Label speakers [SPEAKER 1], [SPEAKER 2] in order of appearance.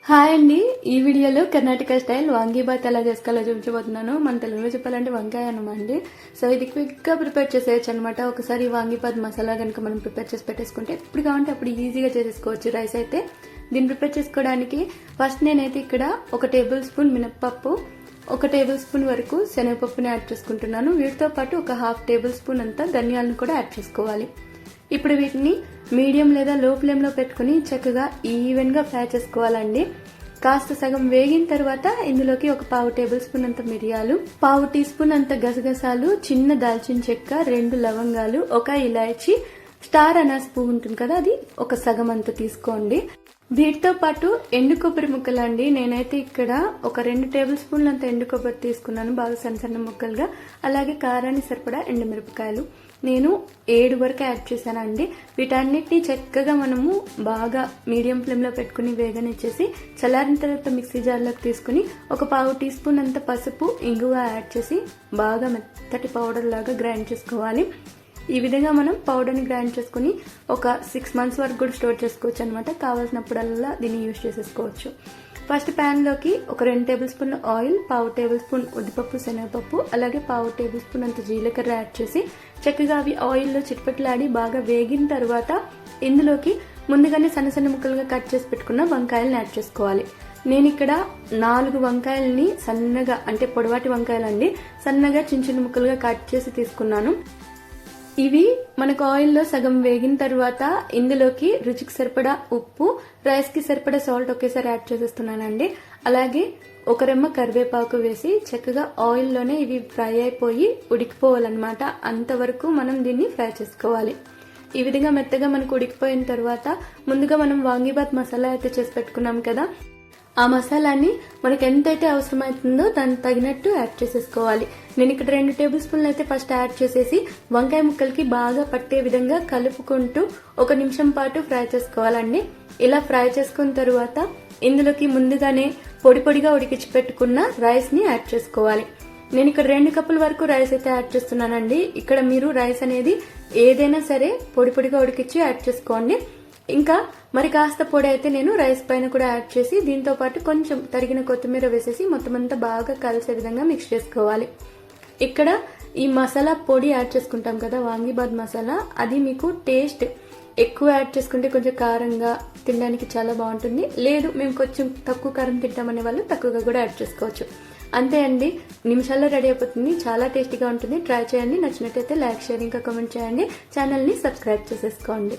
[SPEAKER 1] Hi అండి, ఈ వీడియోలో కర్ణాటక స్టైల్ వాంగీబాత్ ఎలా చేసుకోవాలో చూపించబోతున్నాను. మన తెలుగులో చెప్పాలంటే వంకాయ అనమండి. సో ఇది క్విక్గా ప్రిపేర్ చేసేయచ్చు అనమాట. ఒకసారి వాంగీబాత్ మసాలా కనుక మనం ప్రిపేర్ చేసి పెట్టేసుకుంటే ఎప్పుడు కావాలంటే అప్పుడు ఈజీగా చేసేసుకోవచ్చు. రైస్ అయితే దీన్ని ప్రిపేర్ చేసుకోవడానికి ఫస్ట్ నేనైతే ఇక్కడ 1 టేబుల్ స్పూన్ మినప్పప్పు, 1 టేబుల్ స్పూన్ వరకు శనగపప్పుని యాడ్ చేసుకుంటున్నాను. వీటితో పాటు 1/2 టేబుల్ స్పూన్ అంతా ధనియాలను కూడా యాడ్ చేసుకోవాలి. ఇప్పుడు వీటిని మీడియం లేదా లో ఫ్లేమ్ లో పెట్టుకుని చక్కగా ఈవెన్ గా ఫ్రై చేసుకోవాలండి. కాస్త సగం వేగిన తర్వాత ఇందులోకి 1/4 టేబుల్ స్పూన్ అంత మిరియాలు, 1/2 టీ స్పూన్ అంత గసగసాలు, చిన్న దాల్చిన చెక్క, 2 లవంగాలు, 1 ఇలాచి, స్టార్ అనాస పువ్వు ఉంటుంది కదా, అది 1 సగం అంత తీసుకోండి. వీటితో పాటు ఎండు కొబ్బరి ముక్కలు అండి. నేనైతే ఇక్కడ 2 టేబుల్ స్పూన్లు అంత ఎండు కొబ్బరి తీసుకున్నాను, బాగా సన్న సన్న ముక్కలుగా. అలాగే కారానికి సరిపడా ఎండుమిరపకాయలు నేను 7 వరకు యాడ్ చేశానండి. వీటన్నిటిని చక్కగా మనము బాగా మీడియం ఫ్లేమ్ లో పెట్టుకుని వేగనిచ్చేసి చల్లారిన తర్వాత మిక్సీ జార్లోకి తీసుకుని 1/4 టీ స్పూన్ అంత పసుపు, ఇంగువ యాడ్ చేసి బాగా మెత్తటి పౌడర్ లాగా గ్రైండ్ చేసుకోవాలి. ఈ విధంగా మనం పౌడర్ని గ్రైండ్ చేసుకుని ఒక 6 మంత్స్ వరకు కూడా స్టోర్ చేసుకోవచ్చు అనమాట. కావాల్సినప్పుడల్లా దీన్ని యూజ్ చేసేసుకోవచ్చు. ఫస్ట్ ప్యాన్ లోకి 2 table spoon oil, 1/2 table spoon ఉద్దిపప్పు, శనగపప్పు, అలాగే 1/2 టేబుల్ స్పూన్ అంత జీలకర్ర యాడ్ చేసి చక్కగా అవి ఆయిల్లో చిట్పట్లాడి బాగా వేగిన తర్వాత ఇందులోకి ముందుగానే సన్న సన్న ముక్కలుగా కట్ చేసి పెట్టుకున్న వంకాయలను యాడ్ చేసుకోవాలి. నేను ఇక్కడ 4 వంకాయలని సన్నగా, అంటే పొడవాటి వంకాయలండి, సన్నగా చిన్న చిన్న ముక్కలుగా కట్ చేసి తీసుకున్నాను. ఇవి మనకు ఆయిల్లో సగం వేగిన తర్వాత ఇందులోకి రుచికి సరిపడా ఉప్పు, రైస్ కి సరిపడా సాల్ట్ ఒకేసారి యాడ్ చేసేస్తున్నానండి. అలాగే 1 రెమ్మ కరివేపాకు వేసి చక్కగా ఆయిల్లోనే ఇవి ఫ్రై అయిపోయి ఉడికిపోవాలన్నమాట. అంతవరకు మనం దీన్ని ఫ్రై చేసుకోవాలి. ఈ విధంగా మెత్తగా మనకు ఉడికిపోయిన తర్వాత ముందుగా మనం వాంగీబాత్ మసాలా అయితే చేసి పెట్టుకున్నాం కదా, ఆ మసాలాని మనకు ఎంతైతే అవసరమవుతుందో దానికి తగినట్టు యాడ్ చేసేసుకోవాలి. నేను ఇక్కడ 2 టేబుల్ స్పూన్లు అయితే ఫస్ట్ యాడ్ చేసేసి వంకాయ ముక్కలకి బాగా పట్టే విధంగా కలుపుకుంటూ 1 నిమిషం పాటు ఫ్రై చేసుకోవాలండి. ఇలా ఫ్రై చేసుకున్న తర్వాత ఇందులోకి ముందుగానే పొడి పొడిగా ఉడికించి పెట్టుకున్న రైస్ ని యాడ్ చేసుకోవాలి. నేను ఇక్కడ 2 కప్పుల వరకు రైస్ అయితే యాడ్ చేస్తున్నానండి. ఇక్కడ మీరు రైస్ అనేది ఏదైనా సరే పొడి పొడిగా ఉడికించి యాడ్ చేసుకోండి. ఇంకా మరి కాస్త పొడి అయితే నేను రైస్ పైన కూడా యాడ్ చేసి దీంతో పాటు కొంచెం తరిగిన కొత్తిమీర వేసేసి మొత్తం అంతా బాగా కలిసే విధంగా మిక్స్ చేసుకోవాలి. ఇక్కడ ఈ మసాలా పొడి యాడ్ చేసుకుంటాం కదా, వాంగీబాత్ మసాలా, అది మీకు టేస్ట్ ఎక్కువ యాడ్ చేసుకుంటే కొంచెం కారంగా తినడానికి చాలా బాగుంటుంది. లేదు మేము కొంచెం తక్కువ కారం తింటామనే వాళ్ళు తక్కువగా కూడా యాడ్ చేసుకోవచ్చు. అంతే అండి, నిమిషాల్లో రెడీ అయిపోతుంది. చాలా టేస్టీగా ఉంటుంది. ట్రై చేయండి. నచ్చినట్టయితే లైక్, షేర్, ఇంకా కామెంట్ చేయండి. ఛానల్ని సబ్స్క్రైబ్ చేసేసుకోండి.